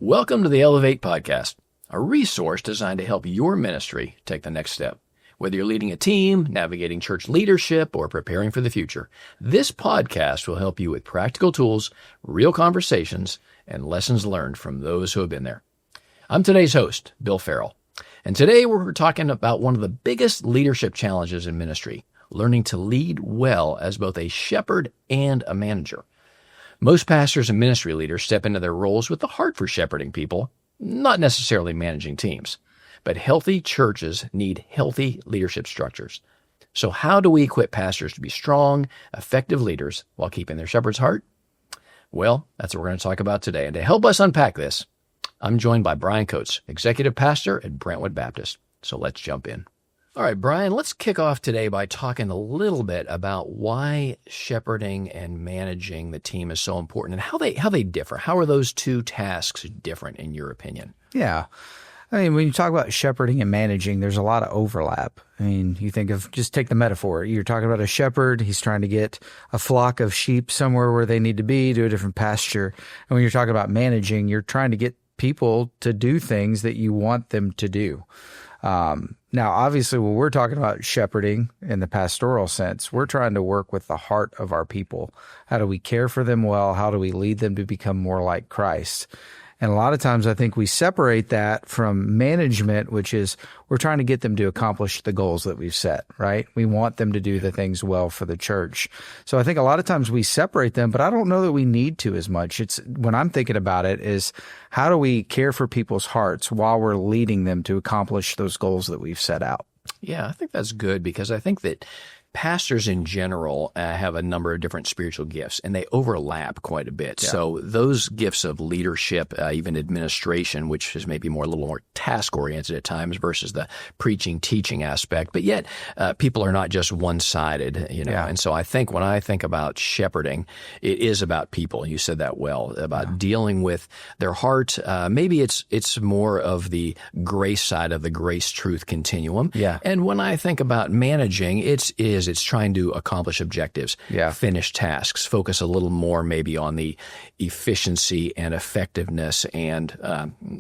Welcome to the Elevate Podcast, a resource designed to help your ministry take the next step. Whether you're leading a team, navigating church leadership, or preparing for the future, this podcast will help you with practical tools, real conversations, and lessons learned from those who have been there. I'm today's host, Bill Ferrell, and today we're talking about one of the biggest leadership challenges in ministry, learning to lead well as both a shepherd and a manager. Most pastors and ministry leaders step into their roles with the heart for shepherding people, not necessarily managing teams. But healthy churches need healthy leadership structures. So how do we equip pastors to be strong, effective leaders while keeping their shepherd's heart? Well, that's what we're going to talk about today. And to help us unpack this, I'm joined by Brian Coates, executive pastor at Brentwood Baptist. So let's jump in. All right, Brian, let's kick off today by talking a little bit about why shepherding and managing the team is so important and how they differ. How are those two tasks different in your opinion? Yeah. I mean, when you talk about shepherding and managing, there's a lot of overlap. I mean, you think of, just take the metaphor. You're talking about a shepherd. He's trying to get a flock of sheep somewhere where they need to be, to a different pasture. And when you're talking about managing, you're trying to get people to do things that you want them to do. Now, obviously, when we're talking about shepherding in the pastoral sense, we're trying to work with the heart of our people. How do we care for them well? How do we lead them to become more like Christ? And a lot of times I think we separate that from management, which is we're trying to get them to accomplish the goals that we've set, right? We want them to do the things well for the church. So I think a lot of times we separate them, but I don't know that we need to as much. It's when I'm thinking about it is how do we care for people's hearts while we're leading them to accomplish those goals that we've set out? Yeah, I think that's good because I think that pastors in general have a number of different spiritual gifts, and they overlap quite a bit. Yeah. So those gifts of leadership, even administration, which is maybe a little more task-oriented at times versus the preaching, teaching aspect. But yet, people are not just one-sided, Yeah. And so I think when I think about shepherding, it is about people. You said that well, about dealing with their heart. Maybe it's more of the grace side of the grace-truth continuum. Yeah. And when I think about managing, it's trying to accomplish objectives, finish tasks, focus a little more maybe on the efficiency and effectiveness and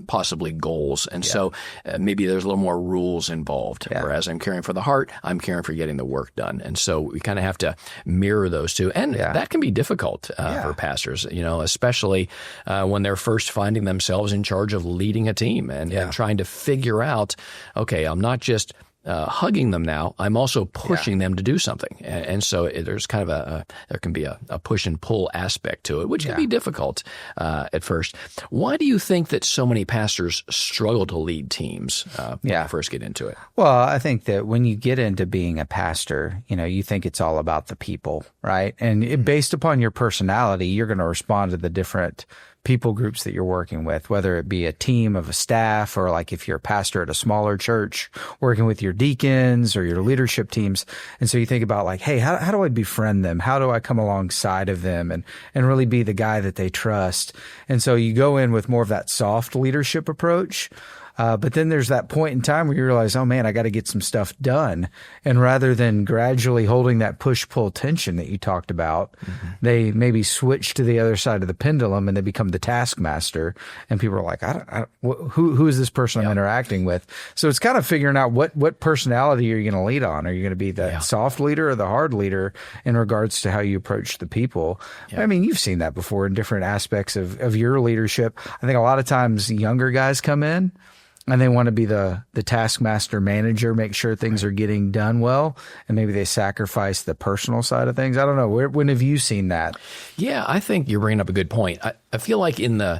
possibly goals. And so maybe there's a little more rules involved. Whereas I'm caring for the heart, I'm caring for getting the work done. And so we kind of have to mirror those two. And that can be difficult for pastors, especially when they're first finding themselves in charge of leading a team and trying to figure out, okay, I'm not just hugging them now, I'm also pushing them to do something. And so there's kind of there can be a push and pull aspect to it, which can be difficult at first. Why do you think that so many pastors struggle to lead teams when you first get into it? Well, I think that when you get into being a pastor, you think it's all about the people, right? And based upon your personality, you're going to respond to the different people groups that you're working with, whether it be a team of a staff or like if you're a pastor at a smaller church, working with your deacons or your leadership teams. And so you think about like, hey, how do I befriend them? How do I come alongside of them and really be the guy that they trust? And so you go in with more of that soft leadership approach. But then there's that point in time where you realize, oh man, I got to get some stuff done. And rather than gradually holding that push-pull tension that you talked about, they maybe switch to the other side of the pendulum and they become the taskmaster. And people are like, who is this person I'm interacting with? So it's kind of figuring out what personality are you going to lead on? Are you going to be the soft leader or the hard leader in regards to how you approach the people? I mean, you've seen that before in different aspects of your leadership. I think a lot of times younger guys come in and they want to be the taskmaster manager, make sure things are getting done well, and maybe they sacrifice the personal side of things. I don't know. When have you seen that? Yeah, I think you're bringing up a good point. I feel like in the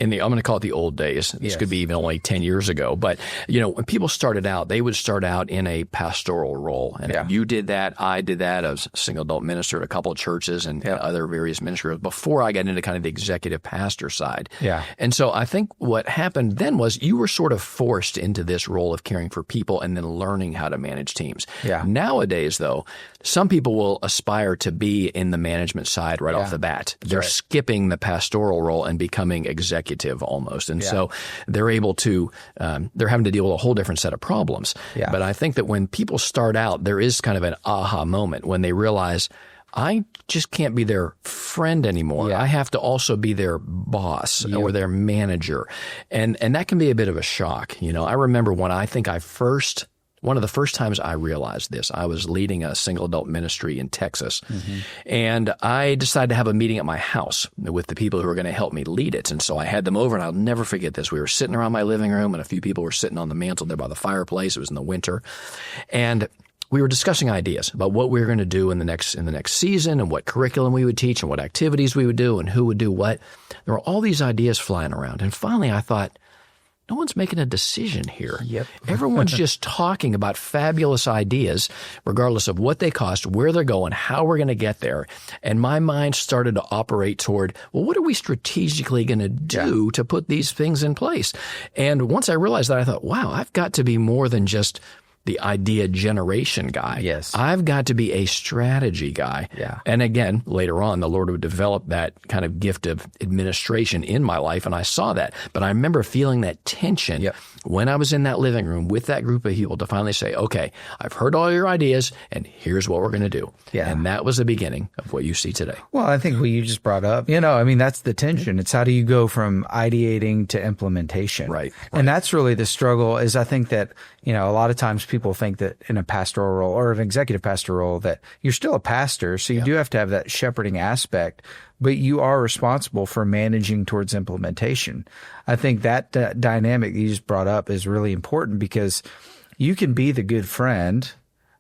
I'm going to call it the old days. This could be even only 10 years ago. But, when people started out, they would start out in a pastoral role. And you did that. I did that. I was a single adult minister at a couple of churches and other various ministries before I got into kind of the executive pastor side. Yeah. And so I think what happened then was you were sort of forced into this role of caring for people and then learning how to manage teams. Yeah. Nowadays, though, some people will aspire to be in the management side right off the bat. They're skipping the pastoral role and becoming executive almost. And so they're able to, they're having to deal with a whole different set of problems. But I think that when people start out, there is kind of an aha moment when they realize, I just can't be their friend anymore. Yeah. I have to also be their boss or their manager. And that can be a bit of a shock. I remember one of the first times I realized this, I was leading a single adult ministry in Texas, and I decided to have a meeting at my house with the people who were going to help me lead it. And so I had them over, and I'll never forget this. We were sitting around my living room, and a few people were sitting on the mantle there by the fireplace. It was in the winter. And we were discussing ideas about what we were going to do in the next season, and what curriculum we would teach, and what activities we would do, and who would do what. There were all these ideas flying around. And finally I thought, no one's making a decision here. Yep. Everyone's just talking about fabulous ideas, regardless of what they cost, where they're going, how we're going to get there. And my mind started to operate toward, well, what are we strategically going to do to put these things in place? And once I realized that, I thought, wow, I've got to be more than just the idea generation guy. Yes. I've got to be a strategy guy. Yeah. And again, later on, the Lord would develop that kind of gift of administration in my life, and I saw that. But I remember feeling that tension when I was in that living room with that group of people to finally say, okay, I've heard all your ideas, and here's what we're going to do. Yeah. And that was the beginning of what you see today. Well, I think what you just brought up, that's the tension. It's how do you go from ideating to implementation? Right. And that's really the struggle. Is I think that, a lot of times people think that in a pastoral role or an executive pastor role that you're still a pastor. So you do have to have that shepherding aspect, but you are responsible for managing towards implementation. I think that dynamic you just brought up is really important, because you can be the good friend,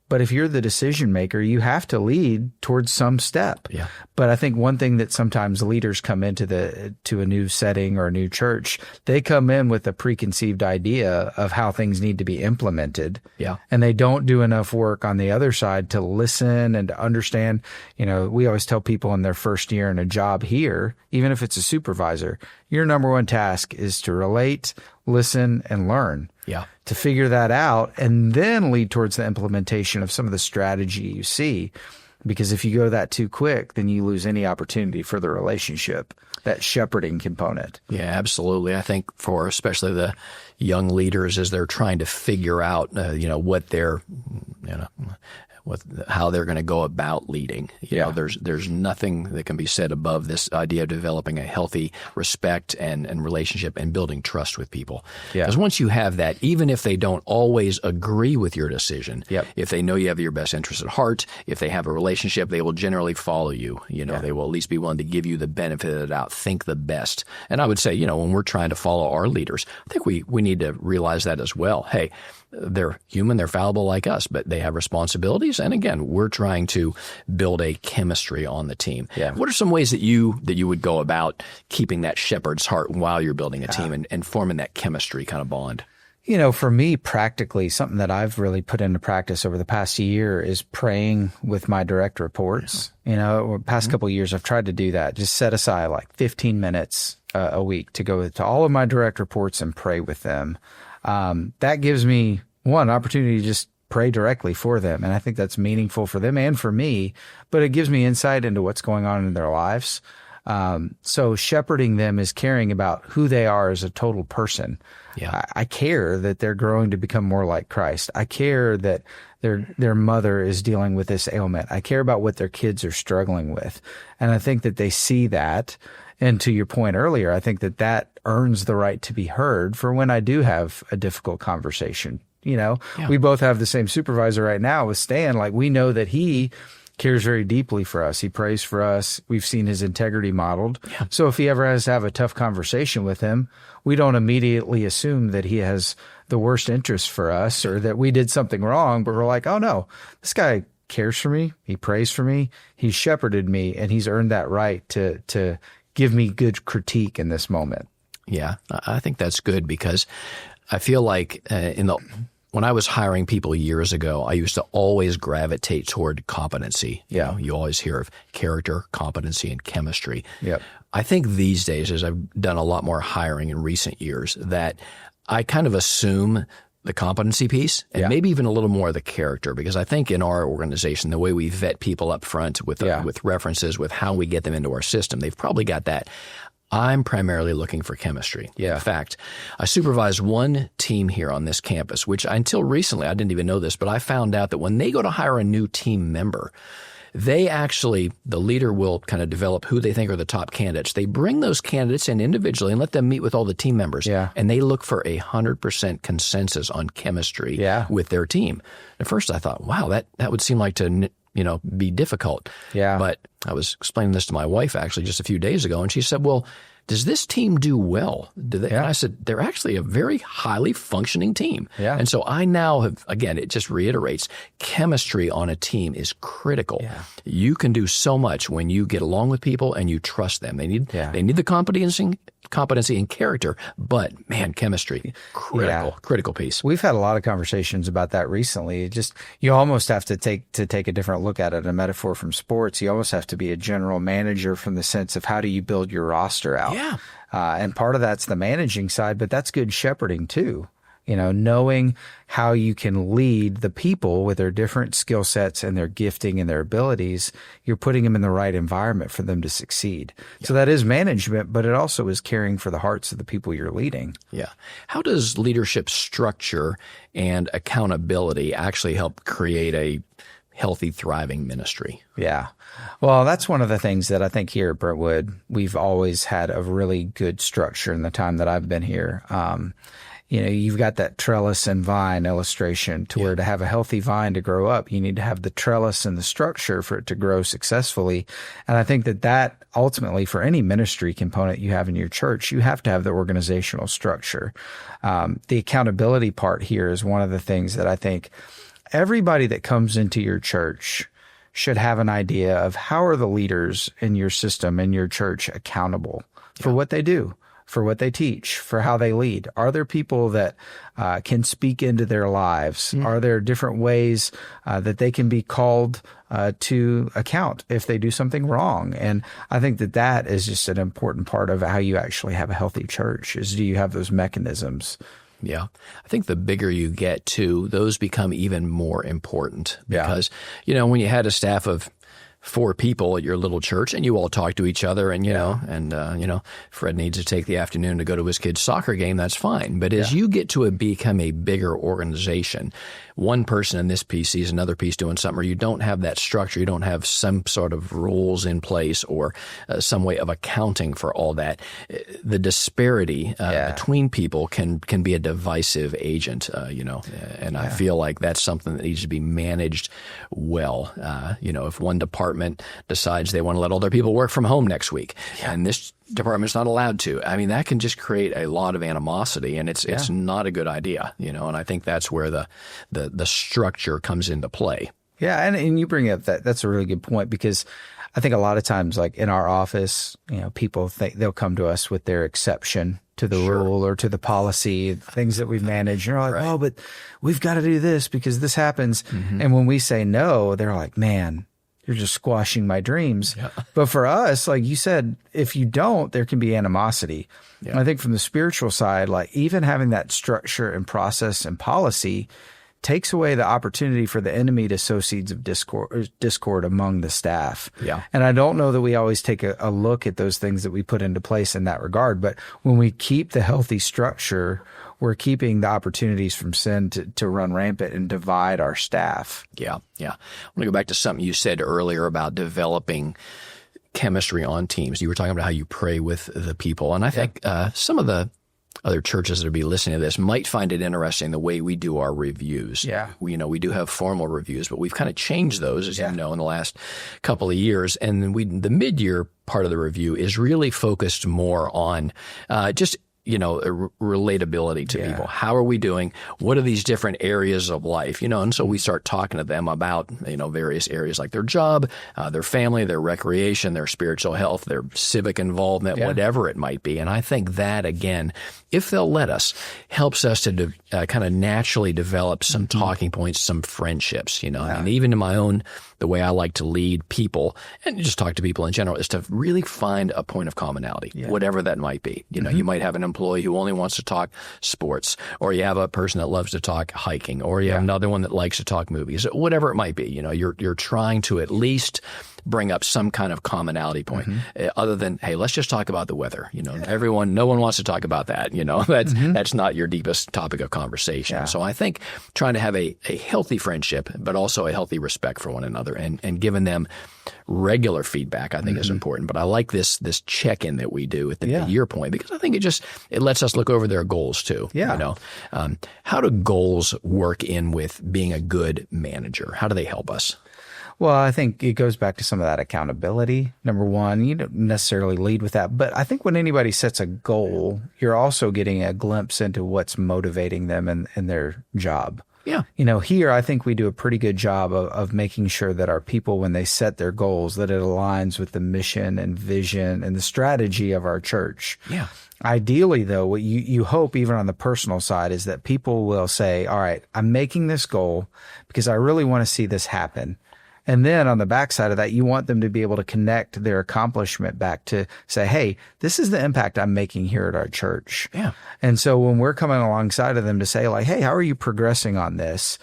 but if you're the decision maker, you have to lead towards some step. Yeah. But I think one thing that sometimes leaders come into to a new setting or a new church, they come in with a preconceived idea of how things need to be implemented. Yeah. And they don't do enough work on the other side to listen and to understand. We always tell people in their first year in a job here, even if it's a supervisor, your number one task is to relate, listen, and learn. Yeah. To figure that out and then lead towards the implementation of some of the strategy you see. Because if you go that too quick, then you lose any opportunity for the relationship, that shepherding component. Yeah, absolutely. I think for especially the young leaders, as they're trying to figure out, what they're, how they're going to go about leading. There's nothing that can be said above this idea of developing a healthy respect and relationship and building trust with people. Because once you have that, even if they don't always agree with your decision, if they know you have your best interest at heart, if they have a relationship, they will generally follow you. They will at least be willing to give you the benefit of the doubt, think the best. And I would say, when we're trying to follow our leaders, I think we need to realize that as well. Hey, they're human, they're fallible like us, but they have responsibilities. And again, we're trying to build a chemistry on the team. Yeah. What are some ways that you would go about keeping that shepherd's heart while you're building a team and forming that chemistry kind of bond? For me, practically, something that I've really put into practice over the past year is praying with my direct reports. Past couple of years, I've tried to do that. Just set aside like 15 minutes a week to go to all of my direct reports and pray with them. That gives me an opportunity to just pray directly for them. And I think that's meaningful for them and for me, but it gives me insight into what's going on in their lives. So shepherding them is caring about who they are as a total person. Yeah. I care that they're growing to become more like Christ. I care that their mother is dealing with this ailment. I care about what their kids are struggling with. And I think that they see that. And to your point earlier, I think that earns the right to be heard for when I do have a difficult conversation. We both have the same supervisor right now with Stan. Like, we know that he cares very deeply for us. He prays for us. We've seen his integrity modeled. Yeah. So if he ever has to have a tough conversation with him, we don't immediately assume that he has the worst interest for us or that we did something wrong, but we're like, oh no, this guy cares for me. He prays for me. He's shepherded me, and he's earned that right to give me good critique in this moment. Yeah, I think that's good, because I feel like when I was hiring people years ago, I used to always gravitate toward competency. Yeah. You always hear of character, competency, and chemistry. Yep. I think these days, as I've done a lot more hiring in recent years, that I kind of assume the competency piece and maybe even a little more of the character, because I think in our organization, the way we vet people up front with references, with how we get them into our system, they've probably got that. I'm primarily looking for chemistry. Yeah. In fact, I supervise one team here on this campus, which until recently, I didn't even know this, but I found out that when they go to hire a new team member, the leader will kind of develop who they think are the top candidates. They bring those candidates in individually and let them meet with all the team members. Yeah. And they look for 100% consensus on chemistry with their team. At first I thought, wow, that would seem like to, be difficult. Yeah. But I was explaining this to my wife actually just a few days ago, and she said, well, does this team do well? And I said, they're actually a very highly functioning team. Yeah. And so I now have, again, it just reiterates, chemistry on a team is critical. Yeah. You can do so much when you get along with people and you trust them. They need the competency and character, but man, chemistry, critical piece. We've had a lot of conversations about that recently. You almost have to take a different look at it. A metaphor from sports, you almost have to be a general manager from the sense of how do you build your roster out? Yeah. And part of that's the managing side, but that's good shepherding too. Knowing how you can lead the people with their different skill sets and their gifting and their abilities, you're putting them in the right environment for them to succeed. Yeah. So that is management, but it also is caring for the hearts of the people you're leading. Yeah. How does leadership structure and accountability actually help create a healthy, thriving ministry? Yeah. Well, that's one of the things that I think here at Brentwood, we've always had a really good structure in the time that I've been here. You've got that trellis and vine illustration to where to have a healthy vine to grow up, you need to have the trellis and the structure for it to grow successfully. And I think that ultimately for any ministry component you have in your church, you have to have the organizational structure. The accountability part here is one of the things that I think everybody that comes into your church should have an idea of how are the leaders in your system, in your church, accountable for what they do, for what they teach, for how they lead. Are there people that can speak into their lives? Are there different ways that they can be called to account if they do something wrong? And I think that is just an important part of how you actually have a healthy church is do you have those mechanisms? Yeah. I think the bigger you get too, those become even more important because, when you had a staff of 4 people at your little church and you all talk to each other and, Fred needs to take the afternoon to go to his kid's soccer game. That's fine. But as you get to become a bigger organization, one person in this piece sees another piece doing something, or you don't have that structure, you don't have some sort of rules in place or some way of accounting for all that. The disparity between people can be a divisive agent, and I feel like that's something that needs to be managed well. If one department decides they want to let all their people work from home next week and this department's not allowed to, that can just create a lot of animosity, and it's not a good idea, and I think that's where the structure comes into play. Yeah, and you bring up that's a really good point because I think a lot of times, like in our office, people think they'll come to us with their exception to the rule or to the policy, things that we've managed. And you're like, oh, but we've got to do this because this happens. Mm-hmm. And when we say no, they're like, man, you're just squashing my dreams. Yeah. But for us, like you said, if you don't, there can be animosity. Yeah. And I think from the spiritual side, like even having that structure and process and policy takes away the opportunity for the enemy to sow seeds of discord among the staff. Yeah. And I don't know that we always take a look at those things that we put into place in that regard. But when we keep the healthy structure, we're keeping the opportunities from sin to run rampant and divide our staff. Yeah. I want to go back to something you said earlier about developing chemistry on teams. You were talking about how you pray with the people. And I think some of the other churches that will be listening to this might find it interesting the way we do our reviews. Yeah. We do have formal reviews, but we've kind of changed those, as you know, in the last couple of years. And the mid-year part of the review is really focused more on just relatability to people. How are we doing? What are these different areas of life? And so we start talking to them about, various areas like their job, their family, their recreation, their spiritual health, their civic involvement, whatever it might be. And I think that, again, if they'll let us, helps us to kind of naturally develop some talking points, some friendships, even in my own, the way I like to lead people and just talk to people in general is to really find a point of commonality, whatever that might be. You might have an employee who only wants to talk sports, or you have a person that loves to talk hiking, or you have another one that likes to talk movies, whatever it might be. You're trying to at least bring up some kind of commonality point other than, hey, let's just talk about the weather. No one wants to talk about that. That's not your deepest topic of conversation. Yeah. So I think trying to have a healthy friendship, but also a healthy respect for one another and giving them regular feedback, I think is important. But I like this check-in that we do at the year point, because I think it lets us look over their goals too. Yeah. How do goals work in with being a good manager? How do they help us? Well, I think it goes back to some of that accountability. Number one, you don't necessarily lead with that. But I think when anybody sets a goal, you're also getting a glimpse into what's motivating them in their job. Yeah. Here, I think we do a pretty good job of making sure that our people, when they set their goals, that it aligns with the mission and vision and the strategy of our church. Yeah. Ideally, though, what you hope, even on the personal side, is that people will say, all right, I'm making this goal because I really want to see this happen. And then on the backside of that, you want them to be able to connect their accomplishment back to say, hey, this is the impact I'm making here at our church. Yeah. And so when we're coming alongside of them to say, like, hey, how are you progressing on this?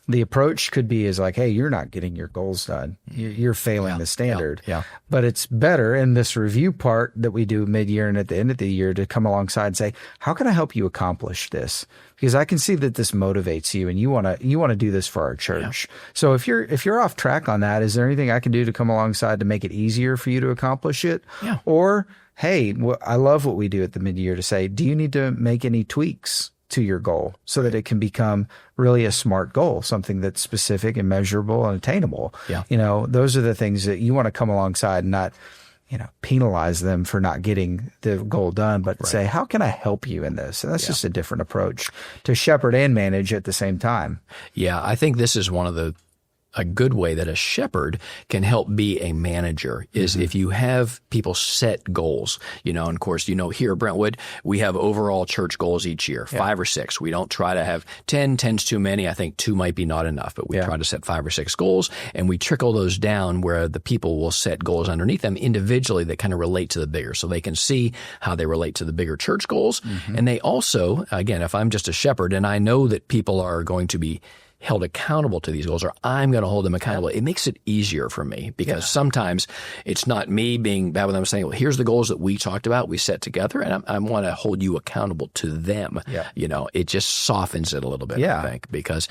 The approach could be is like, hey, you're not getting your goals done. You're failing the standard. Yeah. But it's better in this review part that we do mid-year and at the end of the year to come alongside and say, how can I help you accomplish this? Because I can see that this motivates you and you want to do this for our church. Yeah. So if you're off track on that, is there anything I can do to come alongside to make it easier for you to accomplish it? Yeah. Or, hey, I love what we do at the mid-year to say, do you need to make any tweaks to your goal so that it can become really a SMART goal, something that's specific and measurable and attainable? Yeah. Those are the things that you want to come alongside and not, penalize them for not getting the goal done, but say, how can I help you in this? And that's just a different approach to shepherd and manage at the same time. Yeah. I think this is a good way that a shepherd can help be a manager is if you have people set goals, and of course, here at Brentwood, we have overall church goals each year, 5 or 6. We don't try to have 10. 10's too many. I think 2 might be not enough, but we try to set 5 or 6 goals, and we trickle those down where the people will set goals underneath them individually that kind of relate to the bigger, so they can see how they relate to the bigger church goals. And they also, again, if I'm just a shepherd and I know that people are going to be held accountable to these goals, or I'm going to hold them accountable, it makes it easier for me because sometimes it's not me being bad with them saying, well, here's the goals that we talked about, we set together, and I want to hold you accountable to them. Yeah. It just softens it a little bit, I think, because,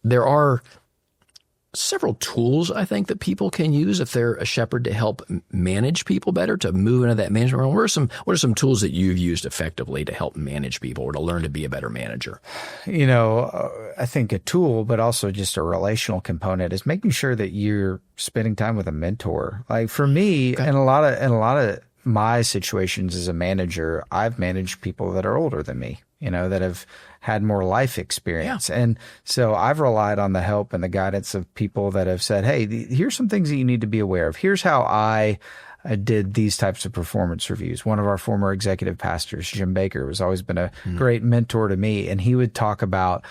there are several tools I think that people can use if they're a shepherd to help manage people better, to move into that management role. What are some tools that you've used effectively to help manage people or to learn to be a better manager? I think a tool, but also just a relational component, is making sure that you're spending time with a mentor. Like for me, in a lot of my situations as a manager, I've managed people that are older than me, that have had more life experience. Yeah. And so I've relied on the help and the guidance of people that have said, hey, here's some things that you need to be aware of. Here's how I did these types of performance reviews. One of our former executive pastors, Jim Baker, has always been a great mentor to me. And he would talk about,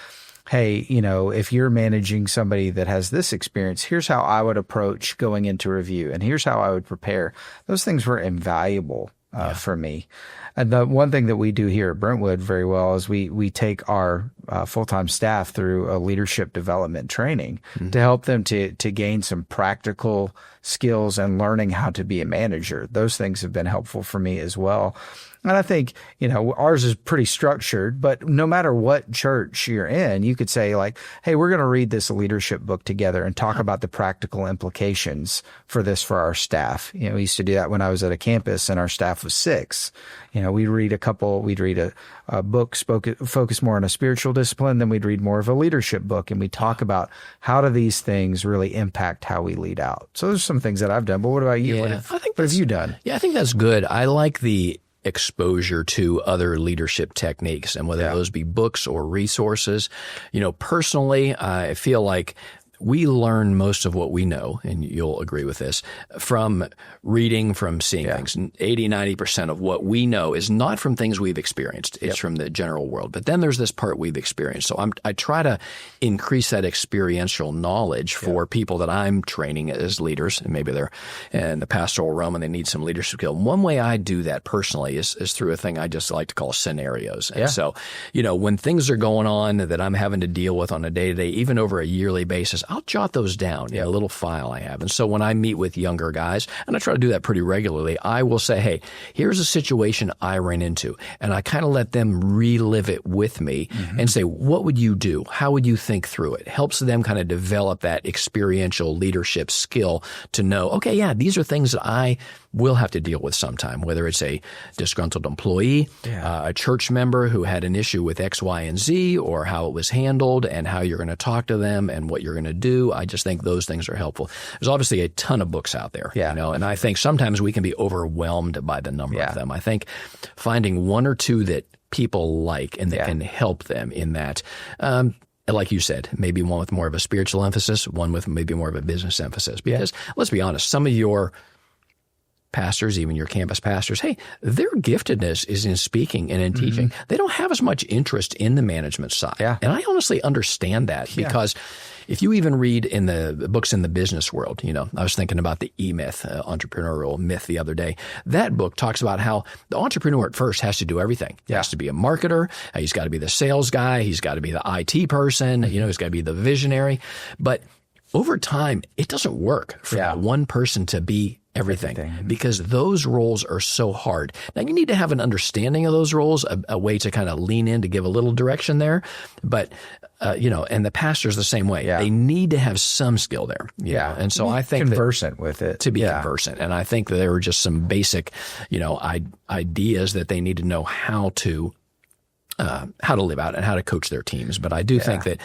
hey, if you're managing somebody that has this experience, here's how I would approach going into review, and here's how I would prepare. Those things were invaluable for me. And the one thing that we do here at Brentwood very well is we take our full-time staff through a leadership development training to help them to gain some practical skills and learning how to be a manager. Those things have been helpful for me as well. And I think, ours is pretty structured, but no matter what church you're in, you could say like, hey, we're going to read this leadership book together and talk about the practical implications for this for our staff. We used to do that when I was at a campus and our staff was 6. We'd read a book focus more on a spiritual discipline, then we'd read more of a leadership book, and we talk about how do these things really impact how we lead out. So there's some things that I've done, but what about you? Yeah, what have you done? Yeah, I think that's good. I like the exposure to other leadership techniques, and whether those be books or resources. Personally, I feel like we learn most of what we know, and you'll agree with this, from reading, from seeing things. 80-90% of what we know is not from things we've experienced. It's from the general world. But then there's this part we've experienced. So I try to increase that experiential knowledge for people that I'm training as leaders, and maybe they're in the pastoral realm and they need some leadership skill. One way I do that personally is through a thing I just like to call scenarios. And so, when things are going on that I'm having to deal with on a day-to-day, even over a yearly basis, I'll jot those down in a little file I have. And so when I meet with younger guys, and I try to do that pretty regularly, I will say, hey, here's a situation I ran into. And I kind of let them relive it with me and say, what would you do? How would you think through it? Helps them kind of develop that experiential leadership skill to know, okay, yeah, these are things that I will have to deal with sometime, whether it's a disgruntled employee, a church member who had an issue with X, Y, and Z, or how it was handled and how you're going to talk to them and what you're going to do. I just think those things are helpful. There's obviously a ton of books out there, and I think sometimes we can be overwhelmed by the number of them. I think finding one or two that people like and that can help them in that, like you said, maybe one with more of a spiritual emphasis, one with maybe more of a business emphasis. Because let's be honest, some of your pastors, even your campus pastors, hey, their giftedness is in speaking and in teaching. They don't have as much interest in the management side. And I honestly understand that because if you even read in the books in the business world, I was thinking about the E-Myth, entrepreneurial myth the other day. That book talks about how the entrepreneur at first has to do everything. He has to be a marketer. He's got to be the sales guy. He's got to be the IT person. He's got to be the visionary. But over time, it doesn't work for that one person to be everything because those roles are so hard. Now, you need to have an understanding of those roles, a way to kind of lean in to give a little direction there. But, and the pastor's the same way. They need to have some skill there. And so I think conversant with it. To be conversant. And I think that there are just some basic, ideas that they need to know how to live out and how to coach their teams. But I do think that,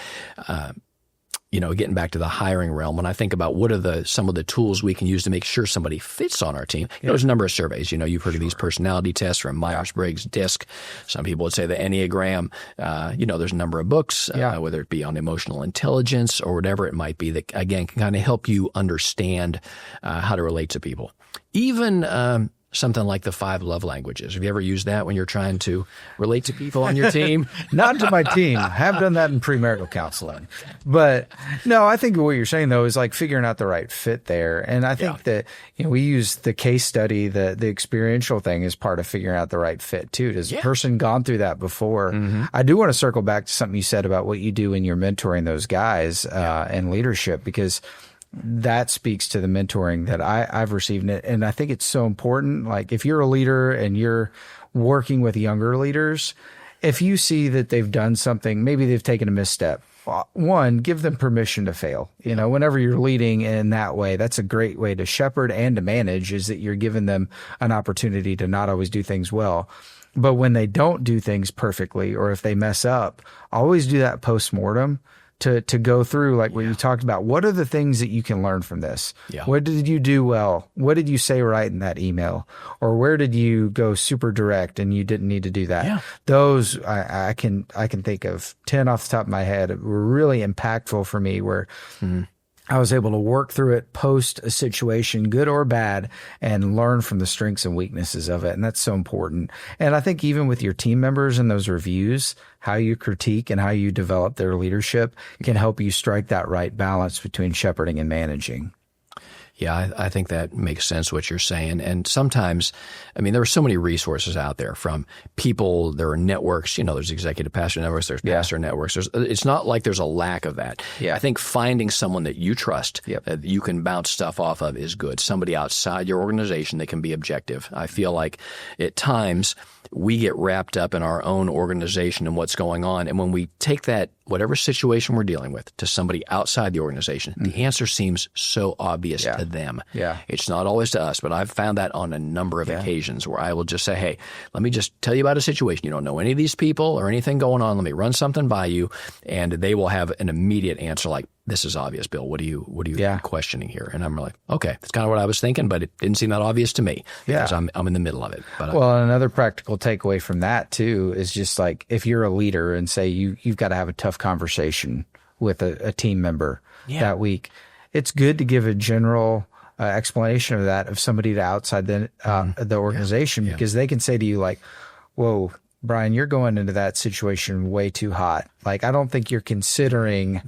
getting back to the hiring realm, when I think about what are some of the tools we can use to make sure somebody fits on our team, there's a number of surveys. You've heard of these personality tests from Myers-Briggs, DISC. Some people would say the Enneagram. There's a number of books, whether it be on emotional intelligence or whatever it might be, that, again, can kind of help you understand how to relate to people. Even something like the 5 love languages. Have you ever used that when you're trying to relate to people on your team? Not to my team. I have done that in premarital counseling. But no, I think what you're saying, though, is like figuring out the right fit there. And I think that we use the case study, the experiential thing is part of figuring out the right fit, too. Has a person gone through that before? I do want to circle back to something you said about what you do when you're mentoring those guys and leadership, because that speaks to the mentoring that I've received. And I think it's so important. Like if you're a leader and you're working with younger leaders, if you see that they've done something, maybe they've taken a misstep, one, give them permission to fail. Whenever you're leading in that way, that's a great way to shepherd and to manage, is that you're giving them an opportunity to not always do things well. But when they don't do things perfectly, or if they mess up, always do that post-mortem. To go through, like what you talked about, what are the things that you can learn from this? What did you do well? What did you say right in that email? Or where did you go super direct and you didn't need to do that? Those I can think of 10 off the top of my head were really impactful for me, where I was able to work through it post a situation, good or bad, and learn from the strengths and weaknesses of it. And that's so important. And I think even with your team members in those reviews, how you critique and how you develop their leadership can help you strike that right balance between shepherding and managing. Yeah, I think that makes sense what you're saying. And sometimes, there are so many resources out there from people. There are networks, there's executive pastor networks, there's pastor networks. It's not like there's a lack of that. I think finding someone that you trust, that you can bounce stuff off of, is good. Somebody outside your organization that can be objective. I feel like at times we get wrapped up in our own organization and what's going on. And when we take that, whatever situation we're dealing with, to somebody outside the organization, the answer seems so obvious to them. It's not always to us, but I've found that on a number of occasions where I will just say, hey, let me just tell you about a situation. You don't know any of these people or anything going on. Let me run something by you. And they will have an immediate answer like, this is obvious, Bill. What are you questioning here? And I'm like, okay, that's kind of what I was thinking, but it didn't seem that obvious to me because I'm in the middle of it. But another practical takeaway from that too is just like, if you're a leader and say you've got to have a tough conversation with a team member that week, it's good to give a general explanation of that of somebody to outside the organization, because they can say to you like, whoa, Brian, you're going into that situation way too hot. Like, I don't think you're considering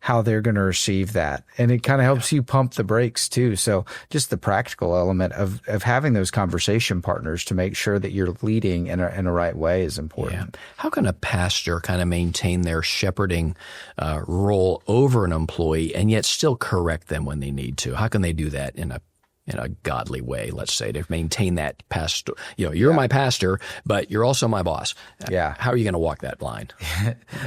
how they're going to receive that. And it kind of helps you pump the brakes too. So just the practical element of having those conversation partners to make sure that you're leading in a right way is important. Yeah. How can a pastor kind of maintain their shepherding role over an employee and yet still correct them when they need to? How can they do that in a godly way, let's say, to maintain that pastor? You're my pastor, but you're also my boss. Yeah. How are you going to walk that line?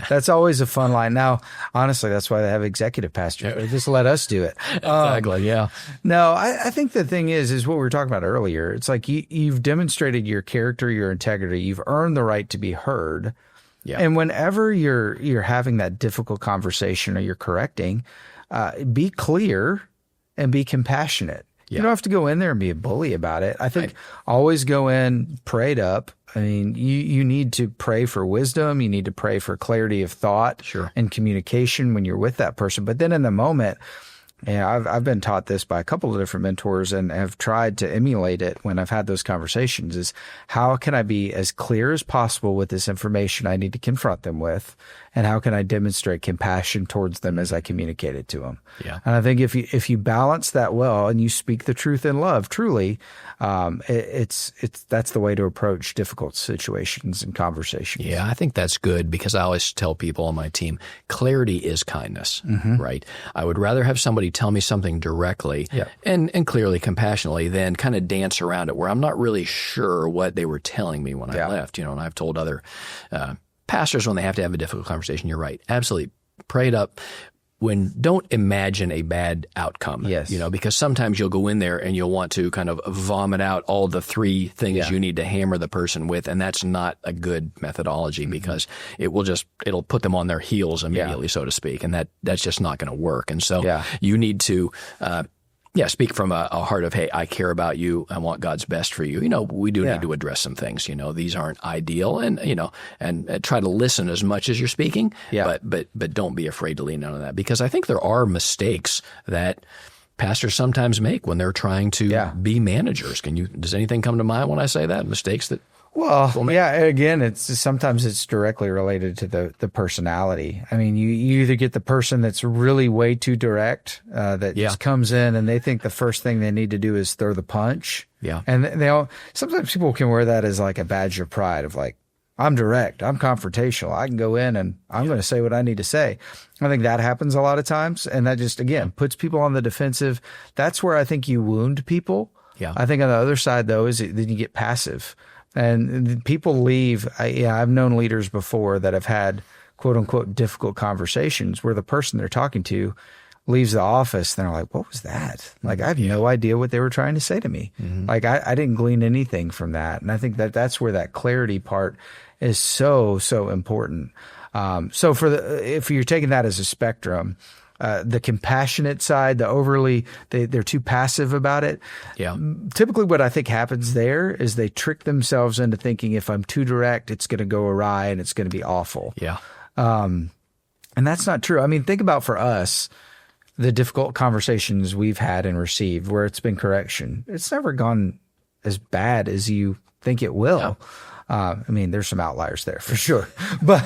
That's always a fun line. Now, honestly, that's why they have executive pastors. They just let us do it. Exactly. Yeah. No, I think the thing is what we were talking about earlier. It's like you've demonstrated your character, your integrity. You've earned the right to be heard. Yeah. And whenever you're having that difficult conversation or you're correcting, be clear and be compassionate. You don't have to go in there and be a bully about it. I think always go in prayed up. I mean, you need to pray for wisdom. You need to pray for clarity of thought and communication when you're with that person. But then in the moment, I've been taught this by a couple of different mentors and have tried to emulate it when I've had those conversations, is how can I be as clear as possible with this information I need to confront them with? And how can I demonstrate compassion towards them as I communicate it to them? Yeah. And I think if you balance that well and you speak the truth in love, truly, that's the way to approach difficult situations and conversations. Yeah, I think that's good, because I always tell people on my team, clarity is kindness, right? I would rather have somebody tell me something directly and clearly, compassionately, than kind of dance around it where I'm not really sure what they were telling me when I left. And I've told other pastors when they have to have a difficult conversation, you're right, absolutely, pray it up. Don't imagine a bad outcome, because sometimes you'll go in there and you'll want to kind of vomit out all the three things you need to hammer the person with. And that's not a good methodology, because it'll put them on their heels immediately, so to speak. And that's just not going to work. And so you need to, speak from a heart of, hey, I care about you. I want God's best for you. We do need to address some things. These aren't ideal, and and try to listen as much as you're speaking. Yeah. But don't be afraid to lean on that, because I think there are mistakes that pastors sometimes make when they're trying to be managers. Does anything come to mind when I say that? Mistakes that? Well, again, sometimes it's directly related to the personality. I mean, you either get the person that's really way too direct, that just comes in and they think the first thing they need to do is throw the punch. Yeah. And sometimes people can wear that as like a badge of pride of like, I'm direct, I'm confrontational, I can go in and I'm going to say what I need to say. I think that happens a lot of times. And that just, again, puts people on the defensive. That's where I think you wound people. Yeah. I think on the other side, though, is then you get passive. And people leave. I've known leaders before that have had quote unquote difficult conversations where the person they're talking to leaves the office and they're like, what was that? Like, I have no idea what they were trying to say to me. Like, I didn't glean anything from that. And I think that's where that clarity part is so, so important. So if you're taking that as a spectrum, the compassionate side, they're too passive about it. Yeah. Typically what I think happens there is they trick themselves into thinking if I'm too direct, it's going to go awry and it's going to be awful. Yeah. And that's not true. I mean, think about for us, the difficult conversations we've had and received where it's been correction. It's never gone as bad as you think it will. No. I mean, there's some outliers there for sure, but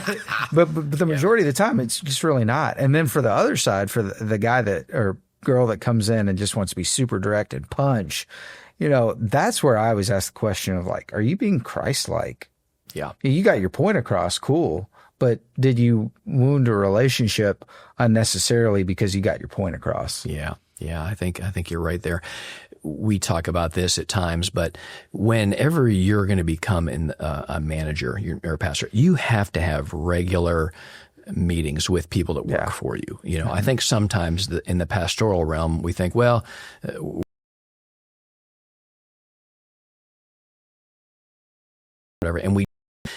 the majority of the time, it's just really not. And then for the other side, for the guy or girl that comes in and just wants to be super direct and punch, that's where I always ask the question of like, are you being Christ-like? Yeah. You got your point across, cool. But did you wound a relationship unnecessarily because you got your point across? Yeah. Yeah. I think you're right there. We talk about this at times, but whenever you're going to become a manager or a pastor, you have to have regular meetings with people that work for you. I think sometimes in the pastoral realm, we think, well, whatever, and we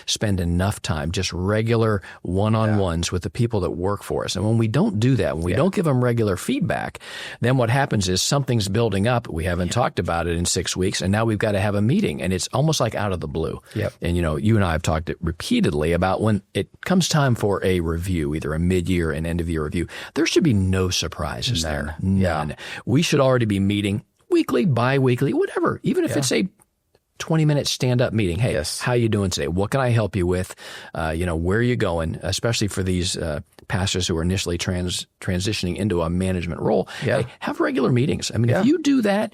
spend enough time, just regular one-on-ones with the people that work for us. And when we don't do that, when we don't give them regular feedback, then what happens is something's building up. We haven't talked about it in 6 weeks, and now we've got to have a meeting, and it's almost like out of the blue. Yep. And, you and I have talked repeatedly about when it comes time for a review, either a mid-year and end-of-year review, there should be no surprises there. None. We should already be meeting weekly, bi-weekly, whatever, even if it's a 20-minute stand-up meeting. Hey, Yes. how you doing today? What can I help you with? Where are you going? Especially for these pastors who are initially transitioning into a management role. Yeah. Hey, have regular meetings. I mean, if you do that,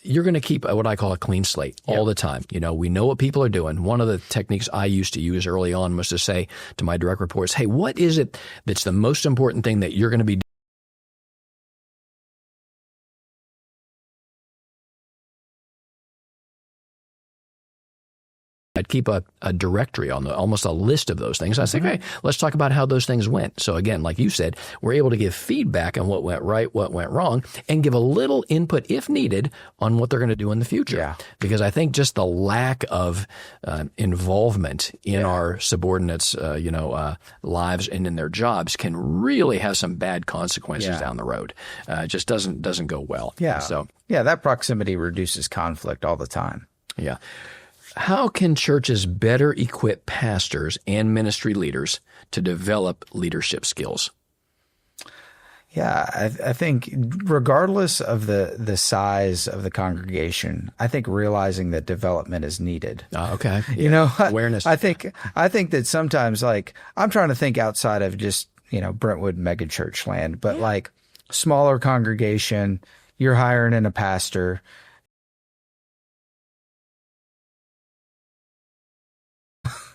you're going to keep what I call a clean slate all the time. We know what people are doing. One of the techniques I used to use early on was to say to my direct reports, hey, what is it that's the most important thing that you're going to be doing? I'd keep a directory on almost a list of those things. I say, okay, let's talk about how those things went. So again, like you said, we're able to give feedback on what went right, what went wrong, and give a little input, if needed, on what they're going to do in the future. Yeah. Because I think just the lack of involvement in our subordinates, lives and in their jobs can really have some bad consequences down the road. It just doesn't go well. Yeah. So that proximity reduces conflict all the time. Yeah. How can churches better equip pastors and ministry leaders to develop leadership skills? Yeah, I think regardless of the size of the congregation, I think realizing that development is needed. Okay. Yeah. Awareness. I think that sometimes, like, I'm trying to think outside of just, Brentwood megachurch land, but like smaller congregation, you're hiring in a pastor.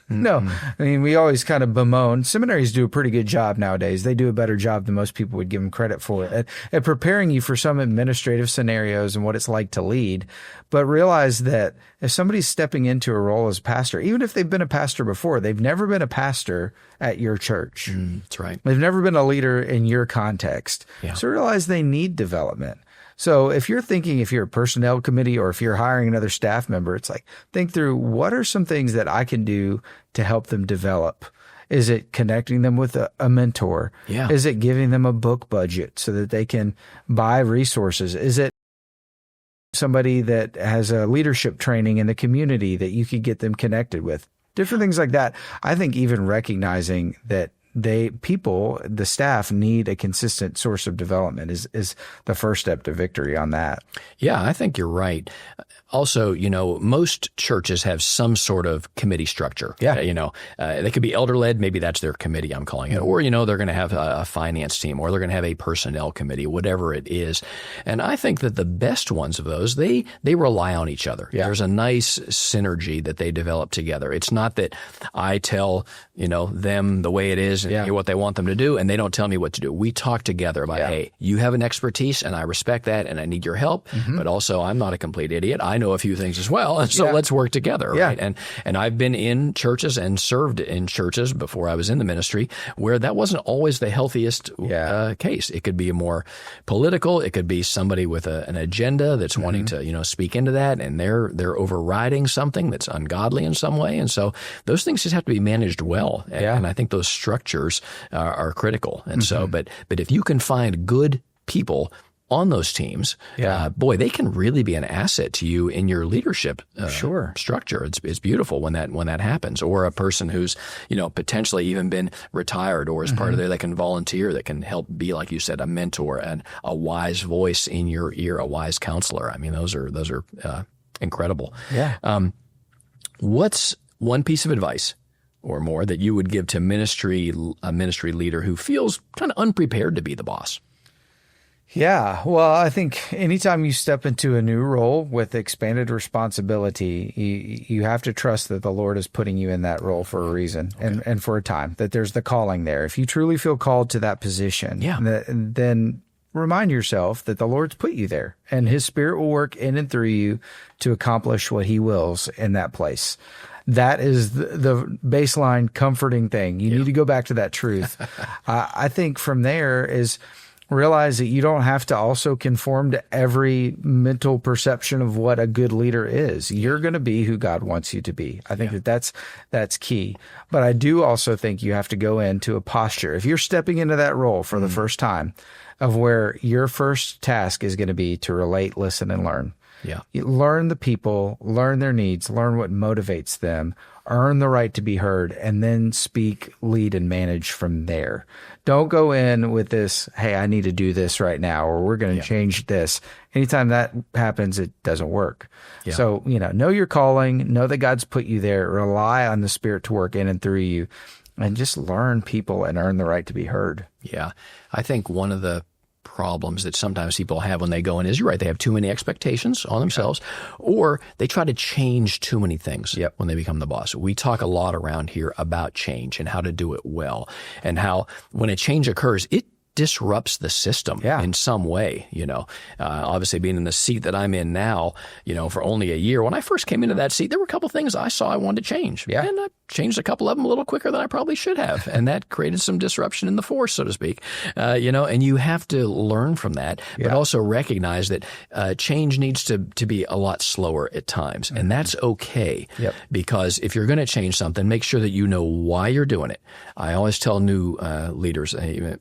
No, I mean, we always kind of bemoan. Seminaries do a pretty good job nowadays. They do a better job than most people would give them credit for at preparing you for some administrative scenarios and what it's like to lead. But realize that if somebody's stepping into a role as pastor, even if they've been a pastor before, they've never been a pastor at your church. That's right. They've never been a leader in your context. Yeah. So realize they need development. So if you're a personnel committee or if you're hiring another staff member, it's like, think through what are some things that I can do to help them develop? Is it connecting them with a mentor? Yeah. Is it giving them a book budget so that they can buy resources? Is it somebody that has a leadership training in the community that you could get them connected with? Different things like that. I think even recognizing that the staff need a consistent source of development is the first step to victory on that. Yeah, I think you're right. Also, most churches have some sort of committee structure. Yeah. They could be elder-led. Maybe that's their committee, I'm calling it. Or, they're going to have a finance team, or they're going to have a personnel committee, whatever it is. And I think that the best ones of those, they rely on each other. Yeah. There's a nice synergy that they develop together. It's not that I tell, them the way it is and what they want them to do, and they don't tell me what to do. We talk together about, hey, you have an expertise, and I respect that, and I need your help, but also I'm not a complete idiot. I know a few things as well, and so let's work together, right? And I've been in churches and served in churches before I was in the ministry where that wasn't always the healthiest case. It could be more political. It could be somebody with an agenda that's wanting to, speak into that, and they're overriding something that's ungodly in some way. And so those things just have to be managed well. And I think those structures are critical. And so, but if you can find good people on those teams, they can really be an asset to you in your leadership structure. It's beautiful when that happens. Or a person who's potentially even been retired, or as part of there, they can volunteer, that can help be, like you said, a mentor and a wise voice in your ear, a wise counselor. I mean, those are incredible. Yeah. What's one piece of advice or more that you would give to a ministry leader who feels kind of unprepared to be the boss? Yeah. Well, I think anytime you step into a new role with expanded responsibility, you have to trust that the Lord is putting you in that role for a reason and for a time, that there's the calling there. If you truly feel called to that position, then remind yourself that the Lord's put you there and His Spirit will work in and through you to accomplish what He wills in that place. That is the baseline comforting thing. You need to go back to that truth. I think from there is realize that you don't have to also conform to every mental perception of what a good leader is. You're going to be who God wants you to be. I think that's key. But I do also think you have to go into a posture. If you're stepping into that role for the first time, of where your first task is going to be to relate, listen, and learn. Yeah. You learn the people, learn their needs, learn what motivates them, earn the right to be heard, and then speak, lead, and manage from there. Don't go in with this, hey, I need to do this right now, or we're going to change this. Anytime that happens, it doesn't work. Yeah. So, know your calling, know that God's put you there, rely on the Spirit to work in and through you, and just learn people and earn the right to be heard. Yeah. I think one of the problems that sometimes people have when they go in is, you're right, they have too many expectations on themselves, or they try to change too many things when they become the boss. We talk a lot around here about change and how to do it well, and how when a change occurs, it disrupts the system in some way. Obviously being in the seat that I'm in now, for only a year. When I first came into that seat, there were a couple things I saw I wanted to change. Yeah. And I changed a couple of them a little quicker than I probably should have. And that created some disruption in the force, so to speak. And you have to learn from that, but also recognize that change needs to be a lot slower at times. Mm-hmm. And that's okay. Yep. Because if you're going to change something, make sure that you know why you're doing it. I always tell new leaders,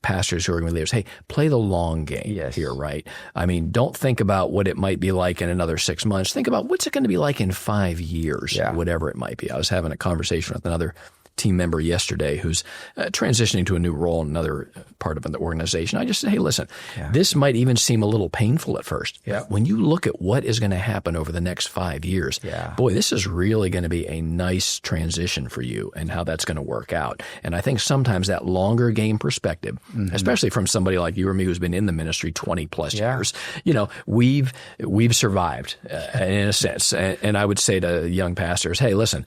pastors who are leaders, hey, play the long game here, right? I mean, don't think about what it might be like in another 6 months. Think about what's it going to be like in 5 years, whatever it might be. I was having a conversation with another team member yesterday who's transitioning to a new role in another part of the organization. I just said, hey, listen, this might even seem a little painful at first. Yeah. When you look at what is going to happen over the next 5 years, boy, this is really going to be a nice transition for you and how that's going to work out. And I think sometimes that longer game perspective, especially from somebody like you or me who's been in the ministry 20 plus years, we've survived in a sense. And I would say to young pastors, hey, listen,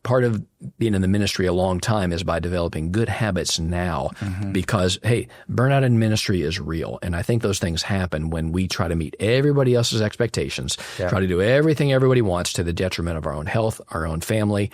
part of being in the ministry a long time is by developing good habits now, because, hey, burnout in ministry is real. And I think those things happen when we try to meet everybody else's expectations, try to do everything everybody wants to the detriment of our own health, our own family.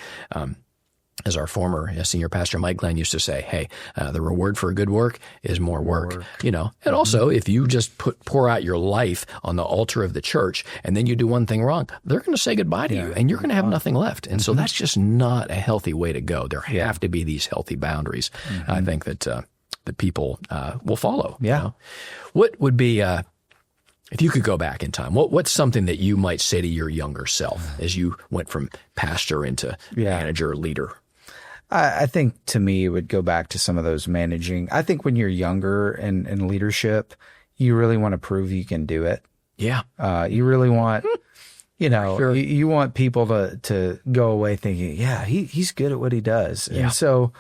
As our former senior pastor Mike Glenn used to say, hey, the reward for good work is more work. And also if you just pour out your life on the altar of the church and then you do one thing wrong, they're going to say goodbye to you and you're going to have nothing left. And so that's just not a healthy way to go. There have to be these healthy boundaries. I think that the people will follow. What would be if you could go back in time, what's something that you might say to your younger self as you went from pastor into manager or leader? I think to me, it would go back to some of those managing. I think when you're younger and in leadership, you really want to prove you can do it. Yeah. You really want, you want people to go away thinking, he's good at what he does. Yeah. And so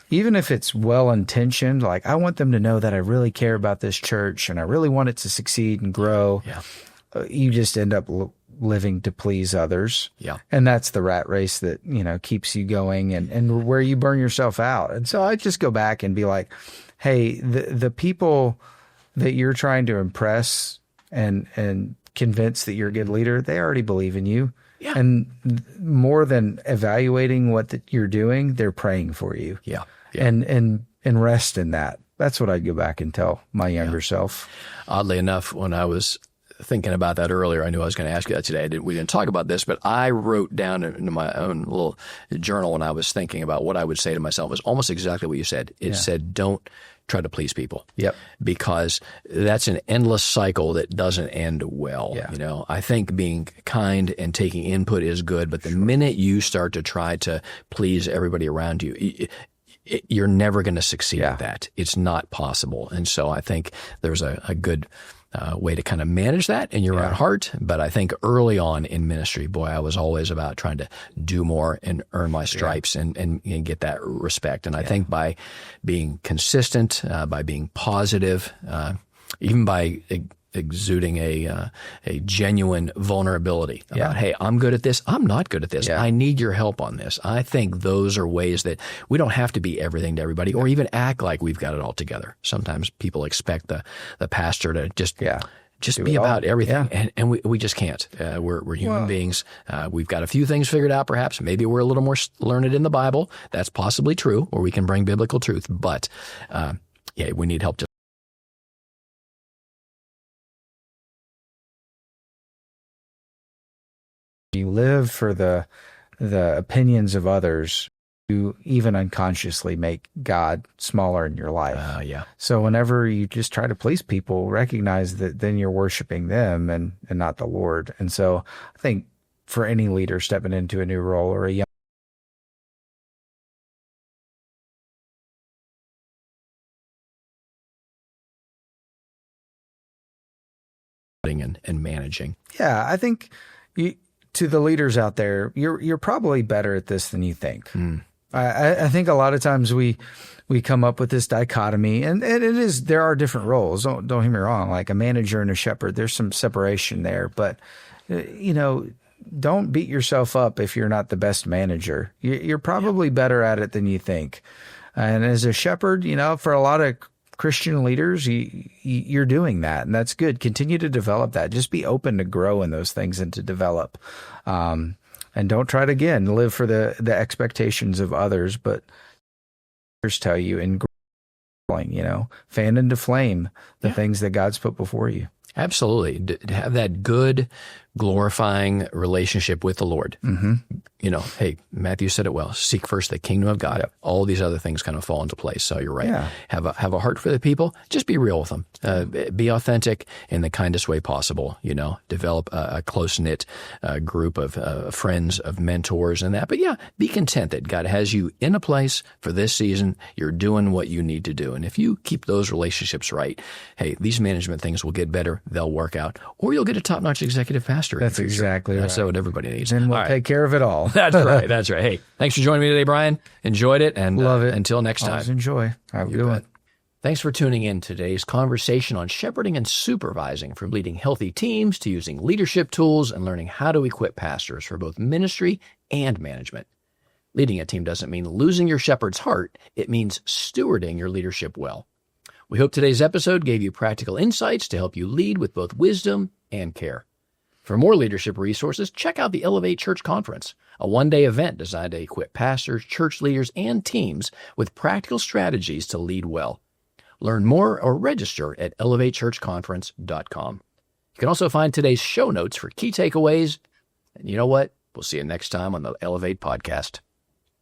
even if it's well-intentioned, like I want them to know that I really care about this church and I really want it to succeed and grow. You just end up living to please others. And that's the rat race that, keeps you going and where you burn yourself out. And so I just go back and be like, hey, the people that you're trying to impress and convince that you're a good leader, they already believe in you. And more than evaluating what you're doing, they're praying for you. And rest in that. That's what I'd go back and tell my younger self. Oddly enough, when I was thinking about that earlier, I knew I was going to ask you that today. We didn't talk about this, but I wrote down in my own little journal when I was thinking about what I would say to myself was almost exactly what you said. It said, don't try to please people. Because that's an endless cycle that doesn't end well. I think being kind and taking input is good, but the minute you start to try to please everybody around you, you're never going to succeed at that. It's not possible. And so I think there's a good way to kind of manage that in your own heart. But I think early on in ministry, boy, I was always about trying to do more and earn my stripes and get that respect. And I think by being consistent, by being positive, even by exuding a genuine vulnerability about, hey, I'm good at this. I'm not good at this. I need your help on this. I think those are ways that we don't have to be everything to everybody or even act like we've got it all together. Sometimes people expect the pastor to just be about everything. And we just can't. We're human beings. We've got a few things figured out, perhaps. Maybe we're a little more learned in the Bible. That's possibly true, or we can bring biblical truth. But we need help. You live for the opinions of others you even unconsciously make God smaller in your life. Yeah. So whenever you just try to please people, recognize that then you're worshiping them and not the Lord. And so I think for any leader stepping into a new role or a young and managing. Yeah, I think to the leaders out there, you're probably better at this than you think. I think a lot of times we come up with this dichotomy, and it is, there are different roles. Don't get me wrong. Like a manager and a shepherd, there's some separation there, but don't beat yourself up if you're not the best manager. You're probably better at it than you think. And as a shepherd, for a lot of Christian leaders, you're doing that, and that's good. Continue to develop that. Just be open to grow in those things and to develop. And don't try to, again, live for the expectations of others, but others tell you in growing, fan into flame the things that God's put before you. Absolutely. To have that good, glorifying relationship with the Lord. Mm-hmm. Hey, Matthew said it well. Seek first the kingdom of God. Yep. All these other things kind of fall into place. So you're right. Yeah. Have a heart for the people. Just be real with them. Be authentic in the kindest way possible. Develop a close-knit group of friends, of mentors and that. But yeah, be content that God has you in a place for this season. You're doing what you need to do. And if you keep those relationships right, hey, these management things will get better. They'll work out. Or you'll get a top-notch executive pastor. That's exactly right. That's what everybody needs. And we'll take care of it all. That's right. That's right. Hey, thanks for joining me today, Brian. Enjoyed it. And love it. Until next time. Always enjoy. Have a good one. Thanks for tuning in to today's conversation on shepherding and supervising, from leading healthy teams to using leadership tools and learning how to equip pastors for both ministry and management. Leading a team doesn't mean losing your shepherd's heart. It means stewarding your leadership well. We hope today's episode gave you practical insights to help you lead with both wisdom and care. For more leadership resources, check out the Elevate Church Conference, a one-day event designed to equip pastors, church leaders, and teams with practical strategies to lead well. Learn more or register at elevatechurchconference.com. You can also find today's show notes for key takeaways. And you know what? We'll see you next time on the Elevate Podcast.